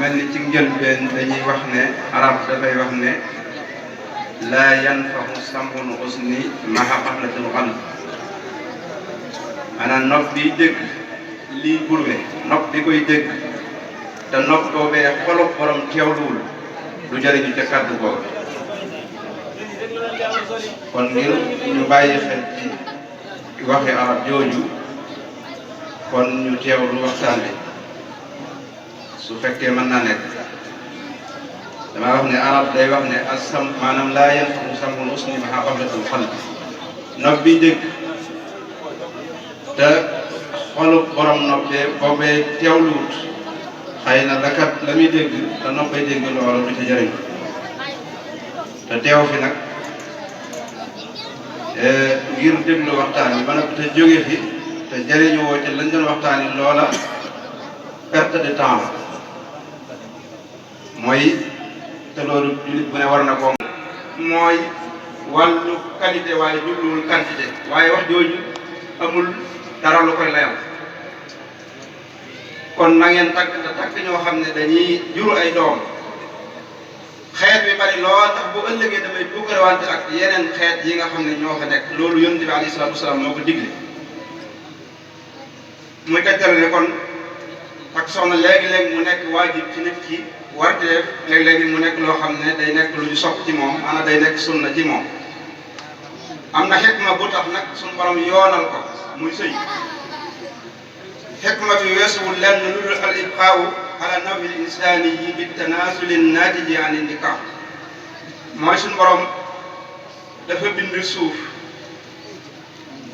mel ni ci njëlbeen dañuy wax ne arab dafay wax ne laa yanfahu sam'ul husni ma'a qaflatil qalb maanaam nopp bi dégg lii burwe nopp bi koy dégg te nopp boobee xolub borom teewluwul du jëriñu ca kàddu boobu. kon ngir ñu bàyyi xel ci waxi arab jooju kon ñu teewlu waxtaan bi su fekkee mën naa nekk. damaa wax ne arab day wax ne asam maanaam laa yanfahu sam'ul husni ma'a qaflatil qalb nopp bi dégg te xolub borom noppee boobee teewluwut xëy na dakat la muy dégg te noppay dégg loola du ca jëriñ te teew fi nag ngir déglu waxtaan yi ba nag te jóge fi te jëriñu woo ca lañ doon waxtaan yi loola perte de temps mooy te loolu jullit bu ne war na ko mooy wàllu qualité waaye jubluwul quantité waaye wax jooju amul dara lu koy layal. kon na ngeen takk ñoo xam ne dañuy jur ay doom xeet bi bari lool tax bu ëllëgee damay buggarewante ak yeneen xeet yi nga xam ne ñoo fa nekk loolu yonent bi alayhi salaatu wasalaam moo ko digle. muy tegtal ne kon ak soxna léegi-léegi mu nekk waajib ci nit ki warteef léegi-léegi mu nekk loo xam ne day nekk lu ñu sopp ci moom maanaam day nekk sunna ci moom. am na xikma bu tax nag suñu borom yoonal ko muy sëy. xikma bi weesuwul lenn lu dul al ibqaaw ala nawi l insaani yi bi tanaasuli naatiji an nikah mooy suñu borom dafa bind suuf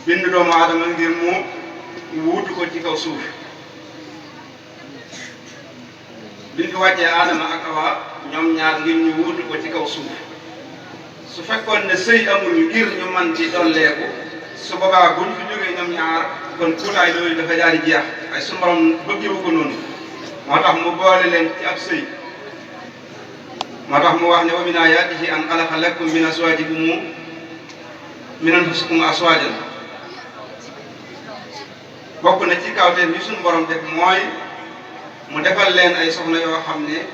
bind doomu aadama ngir mu wuutu ko ci kaw suuf. biñ fi wàccee aadama ak awa ñoom ñaar ngir ñu wuutu ko ci kaw suuf su fekkoon ne sëy amul ngir ñu man ci dolleeku su boobaa buñ fi jógee ñoom ñaar kon kuutaay loolu dafa daal di jeex ay suñu borom bëggewu ko noonu moo tax mu boole leen ci ab sëy. moo tax mu wax ne wa min aayaatihi an xalaqa lakum min azwaajikum min anfusikum azwaajan bokk na ci kawteef yi suñu borom def mooy mu defal leen ay soxna yoo xam ne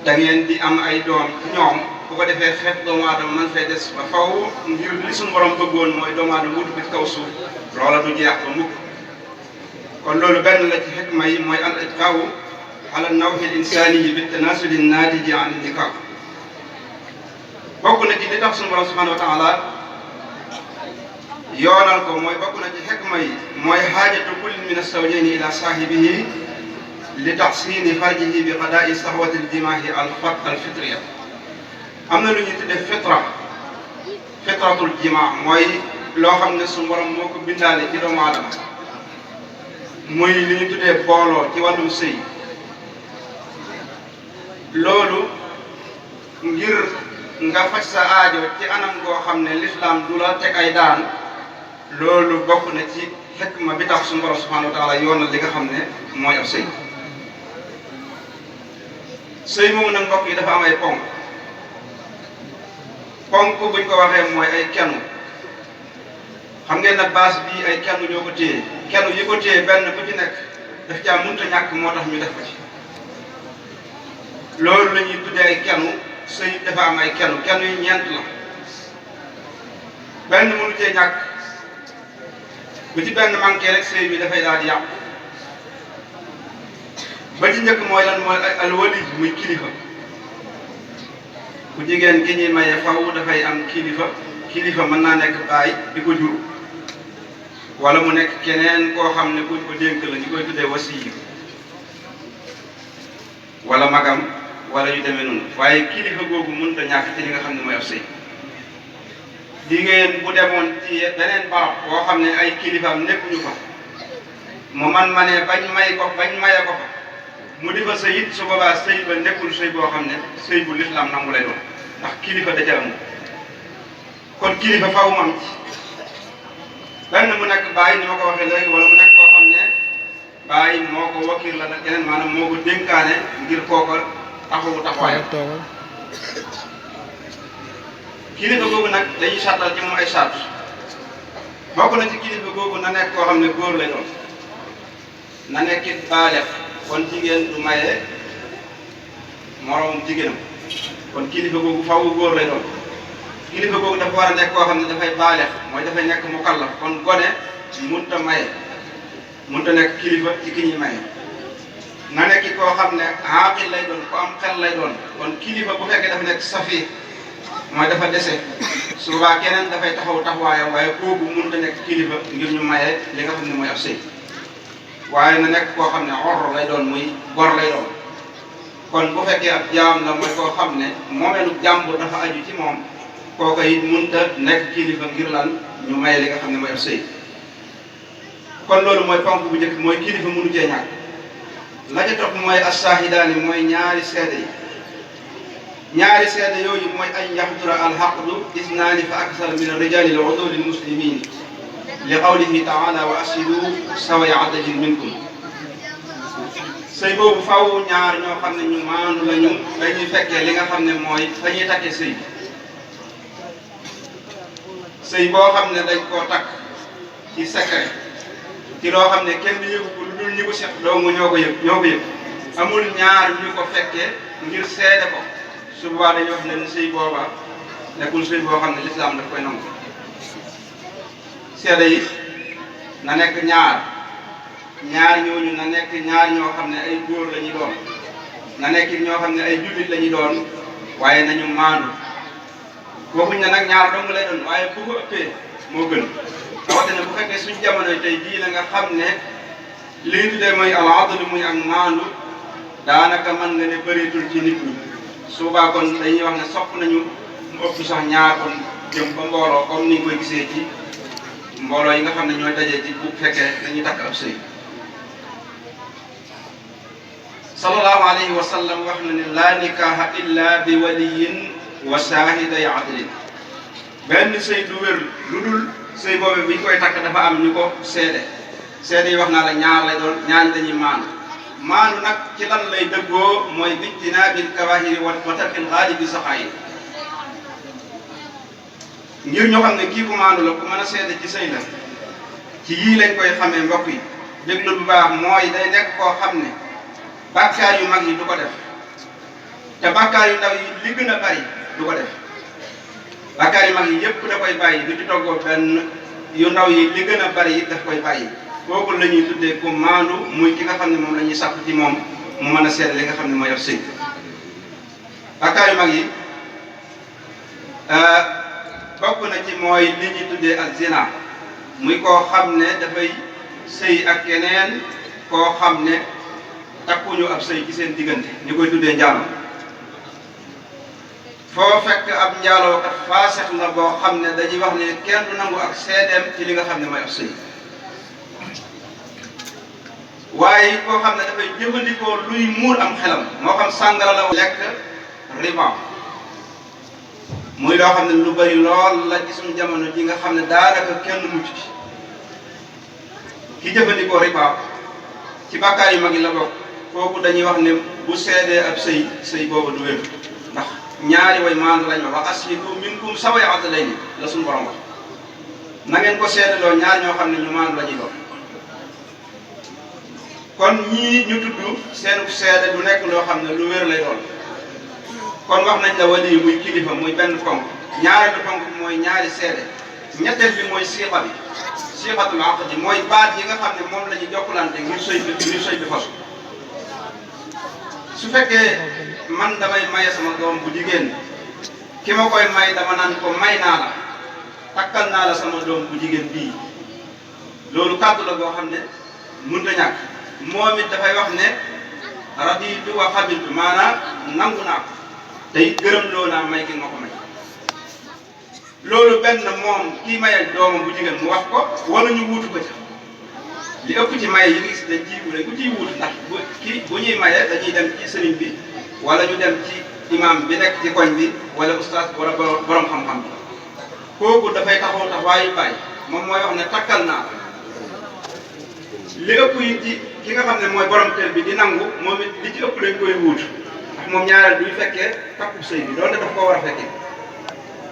da ngeen di am ay doom ci ñoom bu ko defee xeet doomu aadama man fay des ba faw ngir li suñu borom bëggoon mooy doomu aadama wutu ko ci kaw suuf loola du jeex ba mukk. kon loolu benn la ci xikma yi mooy al itqaaw ala nawhi l insaani yi bi tanaasuli naatiji an nikah bokk na ci li tax suñu borom subhanahu wa taala yoonal ko mooy bokk na ci xikma yi mooy xaajatu kulli min as-zawjayni ila saahibihi li taxsiini farjihi bi qadaa'i sahwati al-jimaahi al-fitriya. am na lu ñuy tuddee fitratul jimaa mooy loo xam ne suñu borom moo ko bindaale ci doomu aadama muy li ñu tuddee booloo ci wàllum sëy. loolu ngir nga faj sa aajo ci anam goo xam ne lislaam du la teg ay daan loolu bokk na ci xikma bi tax suñu borom subhanahu wa taala yoonal li nga xam ne mooy ab sëy. sëy moomu nag mbokk yi dafa am ay ponk buñ ko waxee mooy ay kennu xam ngeen ne baas bii ay kennu ñoo ko téye kennu yi ko téye benn bu ci nekk daf caa mënta ñàkk moo tax ñu def ko ci. loolu la ñuy tuddee ay kennu sëy dafa am ay kennu yi ñeent la benn mënu cee ñàkk bu ci benn manqué rek sëy bi dafay daal di yàqu. ba ci njëkk mooy lan mooy al wali muy kilifa bu jigéen gi ñuy maye faw dafay am kilifa mën naa nekk baay di ko jur wala mu nekk keneen koo xam ne kuñ ko dénk la ñu koy tuddee wasiyu wala magam wala yu demee noonu waaye kilifa googu mënut a ñàkk ci li nga xam ne mooy ab sëy. jigéen bu demoon ci beneen barab boo xam ne ay kilifaam nekkuñu fa mu man ma ne bañ maye ko fa mu di fa sëy it su boobaa sëy ba nekkul sëy boo xam ne sëy bu lislaam nangu lay doon ndax kilifa da ca amul. kon kilifa faaw mu am ci benn mu nekk bàyyi ni ma ko waxee léegi wala mu nekk koo xam ne bàyyi moo ko wakkil la nag keneen maanaam moo ko dénkaane ngir kooka taxawaayam. kilifa googu nag dañuy sàttal ci moom ay sàtt bokk na ci kilifa googu na nekk koo xam ne góor lay doon na nekkit baalex kon jigéen du maye moroomum jigéenam kon kilifa googu faaw góor lay doon kilifa googu dafa war a nekk koo xam ne dafay baaleex mooy dafay nekk mukallaf kon gone munta maye munta nekk kilifa ci ki ñuy maye na nekk koo xam ne aaqil lay doon ku am xel lay doon kon kilifa bu fekkee dafa nekk safi mooy dafa dese souvent keneen dafay taxaw taxawaayam waaye kooku munta nekk kilifa ngir ñu maye li nga xam ne mooy ab sëy waaye na nekk koo xam ne xor lay doon muy gor lay doon kon bu fekkee ab jaam la mooy koo xam ne moomeelu jàmbur dafa aju ci moom kooka it munta nekk kilifa ngir lan ñu maye li nga xam ne mooy ab sëy kon loolu mooy ponk bu njëkk mooy kilifa mënu cee ñàkk la ca topp mooy as-saahidaani mooy ñaari seede yi ñaari seede yooyu mooy an yaxdura alxaqdu isnaani fa aksar min ar-rijaali li uduli l-muslimiin li qawlihi taala wa ashhidu zaway adlin minkum sëy boobu faaw ñaar ñoo xam ne ñu maandu lañu dañuy fekkee li nga xam ne mooy fa ñuy takkee sëy sëy boo xam ne dañ koo takk ci secret ci loo xam ne kenn yëgu ko lu dul ñi ko seq dong ñoo ko yëg amul ñaar ñu ko fekkee ngir seede ko su boobaa dañuy wax ne sëy booba nekkul sëy boo xam ne lislaam daf koy nangu seede yi na nekk ñaar ñooñu na nekk ñaar ñoo xam ne ay góor la ñu doon na nekk ñoo xam ne ay jullit la ñu doon waaye nañu maandu waxuñ ne nag ñaar dong lay doon waaye bu ko ëppee moo gën rawatina bu fekkee suñ jamono tey jii la nga xam ne li ñu tuddee mooy al-adl muy ak maandu daanaka mën nga ne bëreetul ci nit ñi suubaa kon dañuy wax ne sopp nañu mu ëpp sax ñaar kon jëm ba mbooloo comme ni nga koy gisee ci mbooloo yi nga xam ne ñooy dajee ci bu fekkee dañuy takk ab sëy sallallahu alayhi wa sallam wax na ne laa nikaaha illa bi waliyin wa shaahiday adlin benn sëy du wér lu dul sëy boobu bi ñu koy takk dafa am ñu ko seede yi wax naa la ñaar lay doon ñaar dañuy maandu nag ci lan lay dëggoo mooy bijtinaabil kabaahiri wa tarkil gaalibi saxaayir ngir ñoo xam ne kii ku maandu la ku mën a seede ci sëy la ci yii lañ koy xamee mbokk yi déglu bu baax mooy day nekk koo xam ne bàkkaar yu mag yi du ko def te bàkkaar yu ndaw yi li gën a bari du ko def bàkkaar yu mag yi yépp da koy bàyyi du ci toggoo benn yu ndaw yi li gën a bari it daf koy bàyyi kooku la ñuy tuddee ku maandu muy ki nga xam ne moom la ñuy sàkk ci moom mu mën a seede li nga xam ne mooy ab sëy bàkkaar yu mag yi bokk na ci mooy li ñuy tuddee ak zina muy koo xam ne dafay sëy ak keneen koo xam ne takkuñu ab sëy ci seen diggante ñu koy tuddee njaalo foo fekk ab njaalookat faasex la boo xam ne dañuy wax ne kenn du nangu ak seedeem ci li nga xam ne mooy ab sëy waaye koo xam ne dafay jëfandikoo luy muur am xelam moo xam sàngara la lekk riba muy loo xam ne lu bari lool la ci suñu jamono ji nga xam ne daanaka kenn mucc ci ki jëfandikoo riba ci bàkkaar yu mag yi la bokk kooku dañuy wax ne bu seedee ab sëy boobu du wér ndax ñaari way maandu lañ wax asliku minkum zaway adlayni la suñu borom wax na ngeen ko seedeloo ñaar ñoo xam ne ñu maandu la ñuy doon kon ñii ñu tudd seenu seede du nekk loo xam ne lu wér lay doon kon wax nañ la wali muy kilifa muy benn ponk ñaareelu ponk bi mooy ñaari seede ñetteel bi mooy siixa bi siixatul aqdi mooy baat yi nga xam ne moom la ñu jokkalante ngir sëy bi fasu su fekkee man damay maye sama doom bu jigéen ki ma koy may dama naan ko may naa la takkal naa la sama doom bu jigéen bii loolu kàddu la boo xam ne mënut a ñàkk moom it dafay wax ne raditu wa xabiltu maanaam nangu naa ko tey gërëm loo naa may gi nga ko may loolu benn moom kii mayal doomam bu jigéen mu wax ko wala ñu wuutu ko ca li ëpp ci maye yi nga gis dañ ciy wuute ku ciy wuutu ndax bu ñuy maye dañuy dem ci sëriñ bi wala ñu dem ci imam bi nekk ci koñ bi wala ustaas wala borom xam-xam bi kooku dafay taxaw taxawaayu bàyyi moom mooy wax ne takkal naa li ëpp yi ci ki nga xam ne mooy borom kër bi di nangu moom it li ci ëpp dañ koy wuutu ndax moom ñaareel duy fekkee takku sëy bi doonte daf koo war a fekkee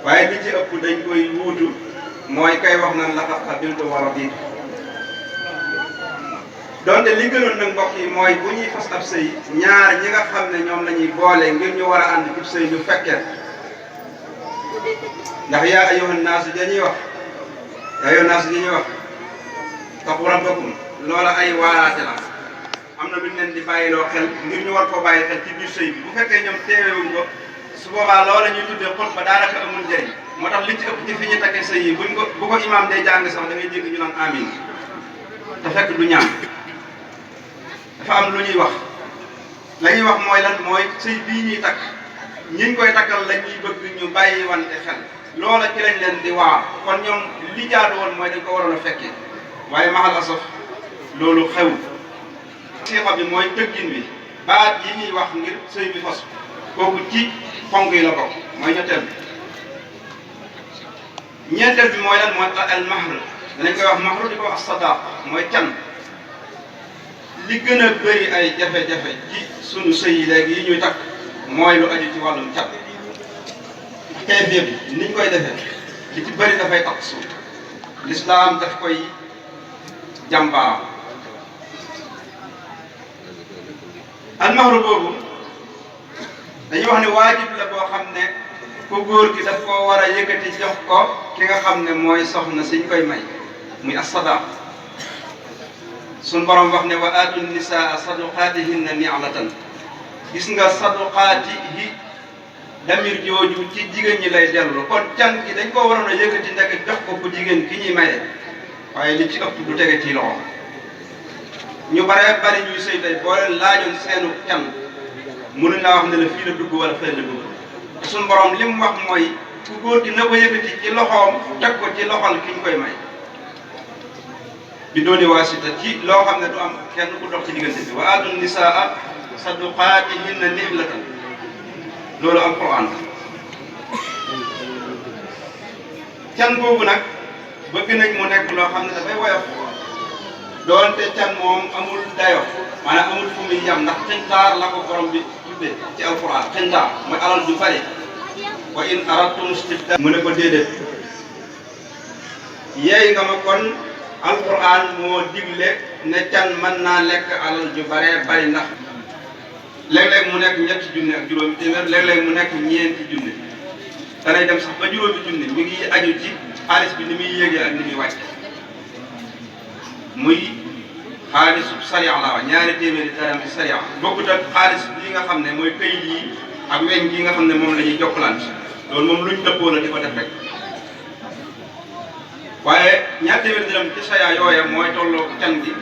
waaye li ci ëpp dañ koy wuutu mooy kay wax naan laqad qabiltu wa raditu donte li gënoon nag mbokk yi mooy bu ñuy fas ab sëy ñaar ñi nga xam ne ñoom la ñuy boole ngir ñu war a ànd ci sëy ñu fekkee ndax yaa ayyuhan naas dañuy wax yaa ayyuhan naas dañuy wax taqu rabbakum loola ay waaraate la am na lu ñu leen di bàyyiloo xel ngir ñu war koo bàyyi xel ci biir sëy bi bu fekkee ñoom teewewuñ ko su boobaa loola ñuy tuddee xutba daanaka amul njëriñ moo tax li ci ëpp ci fi ñu takkee sëy yi bu ko imaam day jàng sax da ngay dégg ñu naan amin te fekk du ñaan dafa am lu ñuy wax la ñuy wax mooy lan mooy sëy bii ñuy takk ñiñ koy takkal la ñuy bëgg ñu bàyyi wante xel loola ci lañ leen di waar kon ñoom li jaadu woon mooy dañ ko waroon a fekkee waaye maxal asaf loolu xew siixa bi mooy tëggin bi baat yi ñuy wax ngir sëy bi fas kooku ci fonk yi la bokk mooy ñetteel bi ñeenteel bi mooy lan mooy al mahr danañ koy wax mahru di ko wax sadaq mooy can li gën a bëri ay jafe-jafe ci sunu sëy yi léegi yi ñuy takk mooy lu aju ci wàllum cat kay bi niñ koy defee li ci bëri dafay takk suuf lislaam daf koy jàmbaar almahru boobu dañuy wax ne waajib la boo xam ne ku góor gi daf koo war a yëkkati jox ko ki nga xam ne mooy soxna siñ koy may muy as-sadaq suñ borom wax ne wa aatu nisaa saduqaatihinna ni'latan gis nga saduqaatihi damir jooju ci jigéen ñi lay dellu kon can gi dañ koo waroon a yëkkati ndek jox ko ku jigéen ki ñuy maye waaye li ci ëpp du tege ci loxo ñu bare bari ñuy sëy tey boo leen laajoon seenu can mënuñ laa wax ne la fii la dugg wala fële la dugg te suñ borom li mu wax mooy ku góor gi na ko yëkkati ci loxoom teg ko ci loxol ki ñu koy may bi dooni waasita ci loo xam ne du am kenn ku dox ci diggante bi wa aatu nisaa saduqaatihinna nihlatan loolu alquran can boobu nag bëgg nañ mu nekk loo xam ne dafay woyof doonte can moom amul dayo maanaam amul fu muy yam ndax xintaar la ko borom bi tuddee ci alquran xintaar mooy alal ju bari wa in aradtum istibdal mu ne ko déedéet yeey nga ma kon alquran moo digle ne can mën naa lekk alal ju baree bari ndax léeg-léeg mu nekk ñetti junne ak juróomi téeméer léeg-léeg mu nekk ñeenti junne danay dem sax ba juróomi junne mi ngi aju ci xaalis bi ni muy yéegee ak ni muy wàcc muy xaalisu sariya la wax ñaari téeméeri dara ci sariya bokkut ak xaalis bii nga xam ne mooy këyit yi ak weñ gi nga xam ne moom la ñuy jokkalante loolu moom luñ dëppoo la di ko def rek waaye ñaar téeméeri dërëm ci sariya yooya mooy tolloo can gi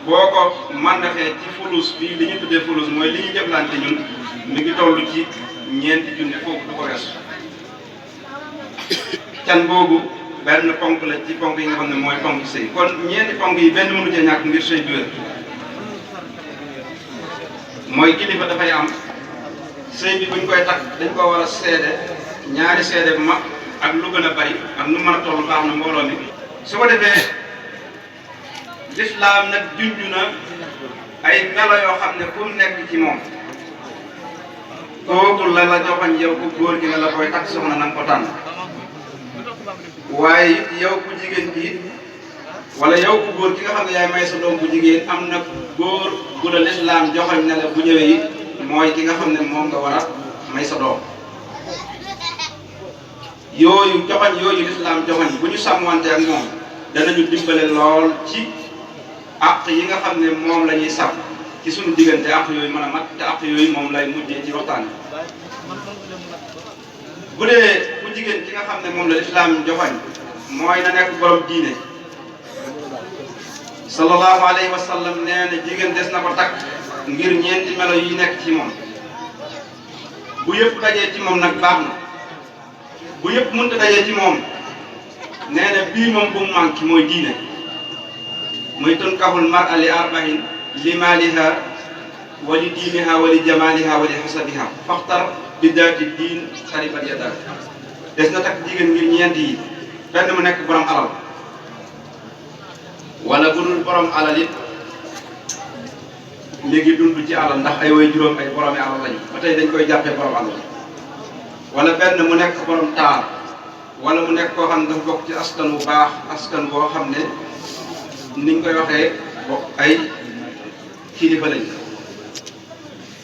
boo ko mandaxee ci fulus bi li ñu tuddee fulus mooy li ñuy jëflante ñun mi ngi toll ci ñeenti junne foofu du ko weesu can boobu benn ponk la ci ponk yi nga xam ne mooy ponk sëy kon ñeenti ponk yi benn mënu cee ñàkk ngir sëy bi wér mooy kilifa dafay am sëy bi buñ koy takk dañ ko war a seede ñaari seede bu mag ak lu gën a bari ak nu mën a toll baax na mbooloo mi su ko defee lislaam nag junj na ay melo yoo xam ne fu mu nekk ci moom kooku la la joxoñ yow ku góor gi ne la koy takk soxna na nga ko tànn waaye it yow ku jigéen gi wala yow ku góor ki nga xam ne yaay may sa doom bu jigéen am na góor bu la lislaam joxoñ ne la bu ñëwee it mooy ki nga xam ne moom nga war a may sa doom yooyu joxoñ yooyu lislaam joxoñ bu ñu sàmmante ak moom danañu dimbale lool ci àq yi nga xam ne moom la ñuy sàmm ci suñu diggante àq yooyu mën a mat te àq yooyu moom lay mujjee ci waxtaan bu dee ku jigéen ki nga xam ne moom la lislaam joxoñ mooy na nekk borom diine sallallahu alayhi wa sallam nee na jigéen des na ko takk ngir ñeenti melo yi nekk ci moom bu yëpp dajee ci moom nag baax na bu yëpp mënta dajee ci moom nee na bii moom bu mu manqué mooy diine muy tunkahul mar'a li arba'in li maaliha wa li diiniha wa li jamaaliha wa li hasabiha faxtar bi daati diin taribat yadak des na takk jigéen ngir ñeent yi benn mu nekk borom alal wala bu dul borom alal it léegi dund ci alal ndax ay way juróom ay boromi alal lañu ba tey dañ koy jàppee borom alal wala benn mu nekk borom taar wala mu nekk koo xam ne dafa bokk ci askan wu baax askan boo xam ne niñ koy waxee bokk ay kilifa lañ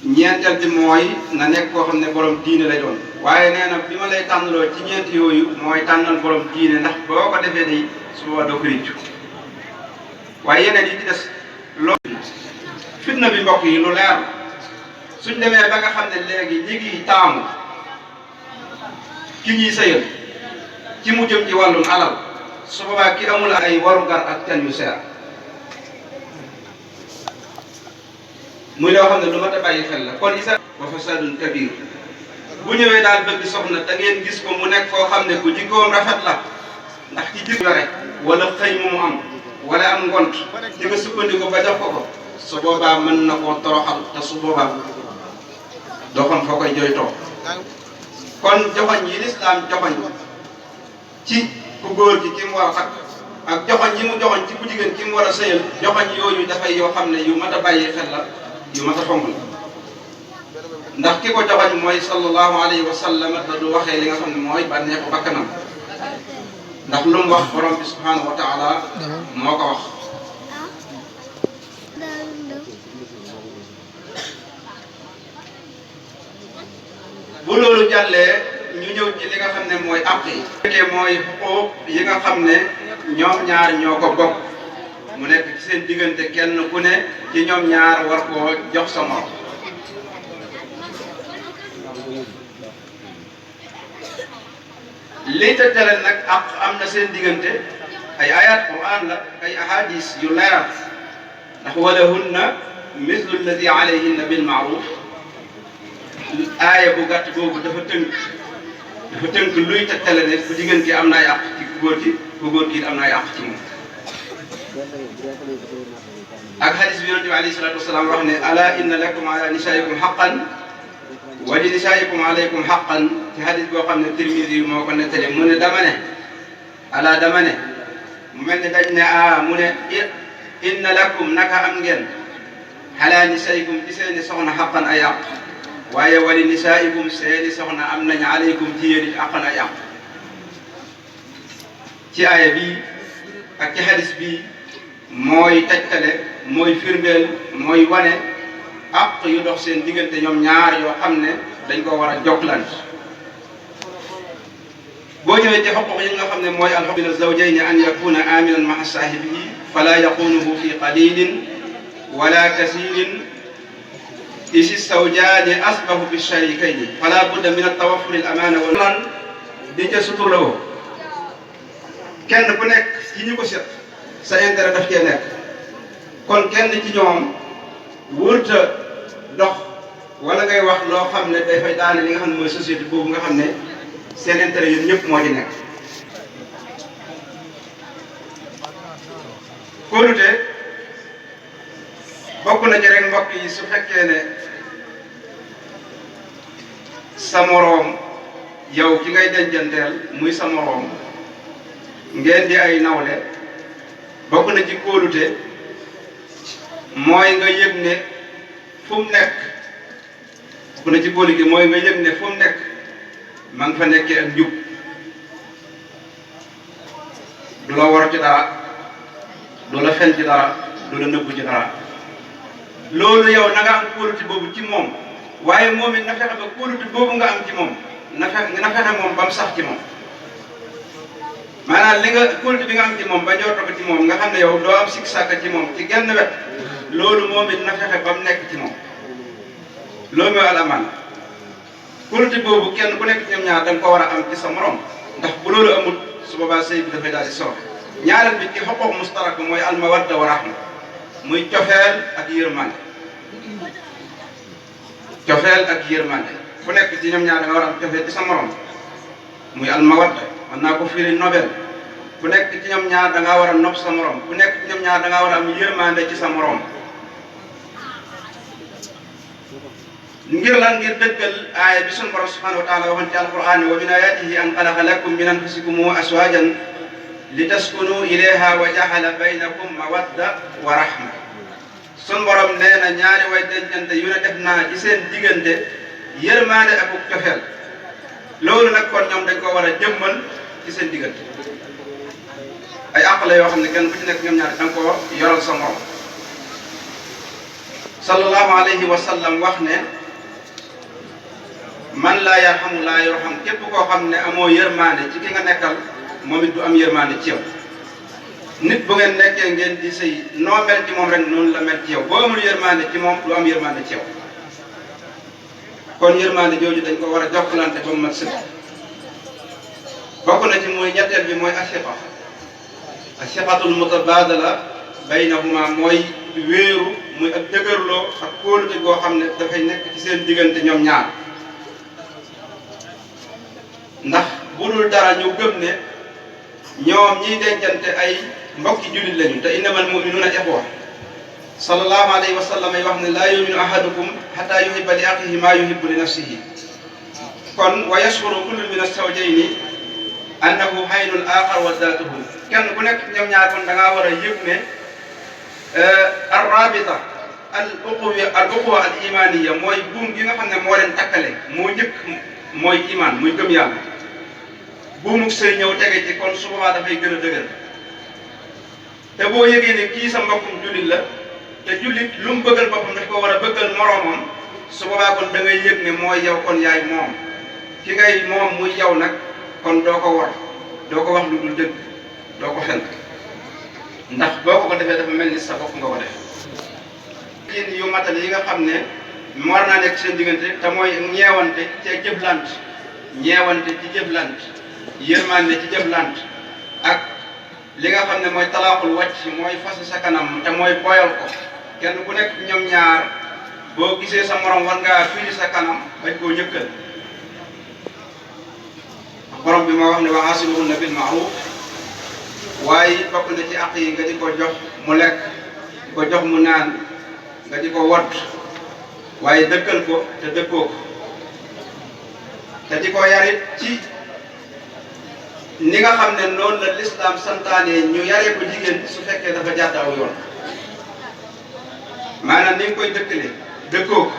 ñeenteel bi mooy na nekk koo xam ne borom diine lay doon waaye nee na bi ma lay tànnaloo ci ñeent yooyu mooy tànnal borom diine ndax boo ko defee day suba doo ko rëccu waaye yeneen yi ci des loolu fitna bi mbokk yi lu leer suñ demee ba nga xam ne léegi ñi ngi taamu ki ñuy sëyal ci mu jëm ci wàllum alal su boobaa ki amul ay warugar ak ten yu seer muy loo xam ne lu mat a bàyyi xel la kon isa wa fasadun kabir bu ñëwee daal bëgg soxna da ngeen gis ko mu nekk koo xam ne ku jikkoom rafet la ndax ci jikko yore wala xëy mu am wala am ngont di nga sukkandiku ba jox ko su boobaa mën na koo toroxal te su boobaa doo xam foo koy jooytoo kon joxoñ yi lislaam joxoñ ci ku góor gi ki mu war a takk ak joxoñ yi mu joxoñ ci ku jigéen ki mu war a sëyal joxoñ yooyu dafay yoo xam ne yu mat a bàyyi xel la yu mat a fonk la ndax ki ko joxoñ mooy sallallahu alayhi wa sallam te du waxee li nga xam ne mooy bànneexu bakkanam ndax lu mu wax borom bi subhanahu wa taala moo ko wax bu loolu jàllee ñu ñëw ci li nga xam ne mooy àq yi fekkee mooy xuquuq yi nga xam ne ñoom ñaar ñoo ko bokk mu nekk ci seen diggante kenn ku ne ci ñoom ñaar war koo jox sa morom li tëddale nag àq am na seen diggante ay ayat quran la ay ahadis yu leer ndax walahunna mislu alladi alayhinna bil maaruf aaya bu gàtt boobu dafa tënk luy tëddale ne ku jigéen ki am na ay àq ci ku góor ki am na ay àq ci moom ak hadis bi yonent bi alayhi salaatu wasalaam wax ne ala inna lakum ala nisaikum haqqan wa li nisaikum alaykum haqqan ci hadis boo xam ne Tirmidi moo ko nettali mu ne dama ne ala dama ne mu mel ne dañ ne mu ne inna lakum naka am ngeen ala nisaikum ci seeni soxna haqqan ay àq waaye wa li nisaikum seeni soxna am nañ alaykum ci yéen haqqan ay àq ci aaya bi ak ci hadis bi mooy tegtale mooy firndeel mooy wane àq yu dox seen diggante ñoom ñaar yoo xam ne dañ ko war a jokkalante boo ñëwee ci xuquq yi nga xam ne mooy alxuquq min azawjayni an yakuna aminan ma'a saahibihi fala yaqunuhu fi qalilin wala kasirin isi zawjaani asbahu bi sharikayni fala budda min at-tawaffur al-amana wal lan di ca suturloo kenn ku nekk ci ñu ko seet sa intérêt daf cee nekk kon kenn ci ñoom wërta dox wala ngay wax loo xam ne dafay daane li nga xam ne mooy société boobu nga xam ne seen intérêt yéen ñëpp moo ci nekk kóolute bokk na ci rek mbokk yi su fekkee ne sa moroom yow ki ngay dencanteel muy sa moroom ngeen di ay nawle bokk na ci kóolute mooy nga yëg ne fu mu nekk bokk na ci kóolute mooy nga yëg ne fu mu nekk ma nga fa nekkee ak njub du la war ci dara du la fen ci dara du la nëbbu ci dara loolu yow na nga am kóolute boobu ci moom waaye moom it na fexe ba kóolute boobu nga am ci moom na fexe moom ba mu sax ci moom maanaam li nga kóolute bi nga am ci moom ba njorto ko ci moom nga xam ne yow doo am sikk sàkk ci moom ci genn wet loolu moom it na fexe ba mu nekk ci moom loolu mooy alamaan kóolute boobu kenn ku nekk ñoom ñaar da nga ko war a am ci sa morom ndax bu loolu amul su boobaa sëy bi dafay daal di sooxe ñaareel bi ci xuquuq mustarak mooy almawadda wa rahma muy cofeel ak yërmande cofeel ak yërmande ku nekk ci ñoom ñaar da nga war a am cofeel ci sa morom muy almawadda mën naa ko firi nobel ku nekk ci ñoom ñaar da ngaa war a nopp sa morom ku nekk ci ñoom ñaar da ngaa war a am yërmande ci sa morom ngir lan ngir dëggal aaya bi sunu borom subhanahu wa taala waxoon ci alquran wa min ayatihi an xalaqa lakum min anfusikum aswajan litaskunu ilayha wa jaxala baynakum mawadda wa rahma sunu borom nee na ñaari way dencante yu ne def naa ci seen diggante yërmande ak cofeel loolu nag kon ñoom dañ ko war a jëmmal ci seen diggante ay àq la yoo xam ne kenn ku ci nekk ñoom ñaar da nga ko yoral sa morom sallallahu alayhi wa sallam wax ne man laa yarhamu laa yarham képp koo xam ne amoo yërmaande ci ki nga nekkal moom it du am yërmaande ci yow. nit bu ngeen nekkee ngeen di sëy noo mel ci moom rek noonu la mel ci yow boo amul yërmaande ci moom du am yërmaande ci yow. kon yërmaande jooju dañ ko war a jokkalante ba mu mat sëkk. bokk na ci mooy ñetteel bi mooy asiqa asiqatul mutabadala baynahuma mooy wéeru muy ak dëgërloo ak kóolute goo xam ne dafay nekk ci seen diggante ñoom ñaar. ndax bu dul dara ñu gëm ne ñoom ñiy dencante ay mbokki jullit lañu te innamal mu'minuuna ixwa. sallallahu alayhi wa sallam ay wax ne laa yuminu ahadukum xataa yuhibba li axihi maa yuhibbu li nafsihi. kon wa yashkuru kullu min as-zawjayni annahu haynul aaxar wa daatuhu. kenn ku nekk ñoom ñaar kon da ngaa war a yëg ne ar-raabita al-uxuwa al-imaaniya mooy buum gi nga xam ne moo leen takkale moo njëkk mooy imaan muy gëm yàlla. buumug sëy ñëw tege ci kon su boobaa dafay gën a dëgër. te boo yëgee ne kii sa mbokkum jullit la te jullit lu mu bëggal boppam daf ko war a bëggal moroomam su boobaa kon da ngay yëg ne mooy yow kon yaay moom ki ngay moom muy yow nag kon doo ko war doo ko wax lu dul dëgg doo ko fen ndax boo ko defee dafa mel ni sa bopp nga ko def. yu matal yi nga xam ne war naa nekk seen diggante te mooy ñeewante ci jëflant ñeewante ci jëflant yërmande ci jëflant ak li nga xam ne mooy talaaqul wàcc mooy fas sa kanam te mooy boyal ko kenn ku nekk ñoom ñaar boo gisee sa morom war ngaa firi sa kanam bañ koo ñëkkal. borom bi moo wax ne wa aasiruhunna bil ma'ruf waaye bokk na ci àq yi nga di ko jox mu lekk di ko jox mu naan nga di ko wot waaye dëkkal ko te dëkkoo ko te di ko yarit ci ni nga xam ne noonu la lislaam santaane ñu yaree ko jigéen su fekkee dafa jàdd aw yoon. maanaam ni nga koy dëkkale dëkkoo ko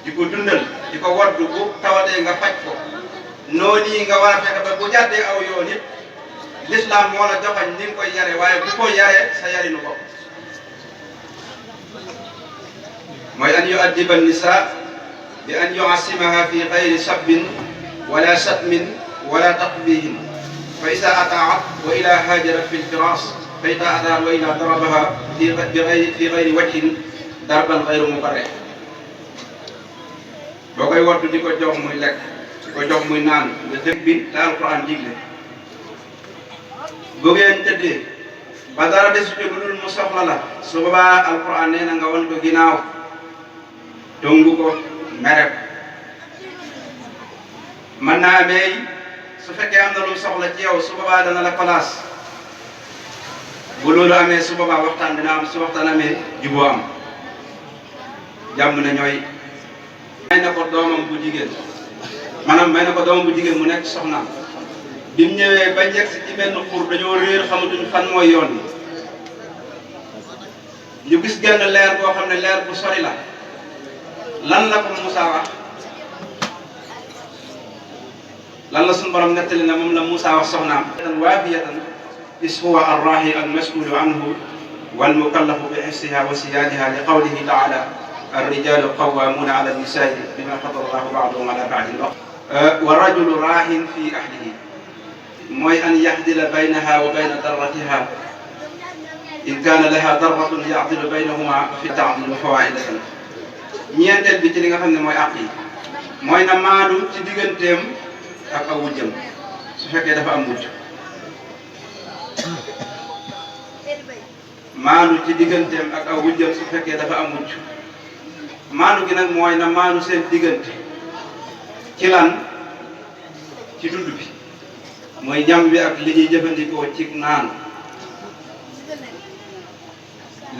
di ko dundal di ko waddu bu tawatee nga faj ko noonu yi nga war a fexe ba bu jàddee aw yoon it lislaam moo la joxañ ni nga koy yare waaye bu ko yaree sa yarinu bopp. mooy an yu'addiba an-nisaa bi an yu'assimaha fi gayri sabbin wala satmin wala taqbihin fa iza ata'at wa ila hajarat fi al-firaas fa iza ata'at wa ila darabaha fi gayri wajhin darban gayru mubarrih. boo koy wattu di ko jox muy lekk di ko jox muy naan nga dëgg bi la alquran digle. bu ngeen tëddee ba dara desu ci lu dul mu soxla la su boobaa alquran nee na nga wan ko ginnaaw dongu ko mere ko. mën naa amee su fekkee am na lu soxla ci yow su boobaa dana la place bu loolu amee su boobaa waxtaan dina am su waxtaan amee juboo am jàmm na ñooy. may na ko doomam bu jigéen maanaam may na ko doomam bu jigéen mu nekk soxnaam bi mu ñëwee ba njëkk si ci benn xur dañoo réer xamatuñ fan mooy yoon bi ñu gis genn leer boo xam ne leer bu sori la. lan la ko Moussa wax lan la suñu borom nettali na moom la Moussa wax soxnaam. waafiyatan is huwa arrahi almas'ulu anhu walmukallafu bi hifsiha wa siyaadiha li qawlihi taala الرجال قوامون على النساء بما فضل الله بعضهم على بعض والرجل راع في أهله mooy an yaxdila baynaha wa bayna darratiha in kaana laha darratun yaxdilu baynahuma fi taadil fawaidatan. ñeenteel bi ci li nga xam ne mooy àq yi mooy na maandu ci digganteem ak aw wujjam su fekkee dafa am wujj. maandu ci digganteem ak aw wujjam su fekkee dafa am wujj. maandu gi nag mooy na maandu seen diggante ci lan ci dund bi mooy ñam bi ak li ñuy jëfandikoo ci naan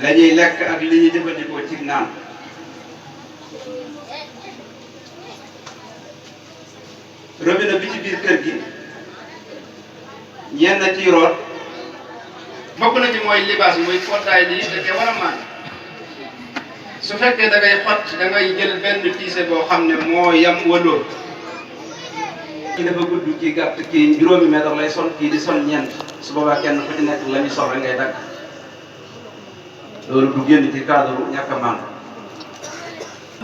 la ñuy lekk ak li ñuy jëfandikoo ci naan. robinet bi ci biir kër gi ñenn ci root bokk na ci mooy libaas mooy koddaay lii da cee war a maan. su fekkee da ngay xot da ngay jël benn tiise boo xam ne moo yam wëloo. kii dafa gudd kii gàtt kii juróomi mètre lay sol kii di sol ñeent su boobaa kenn ku ci nekk la muy sol rek ngay dagg loolu du génn ci cadre ñàkk a maan.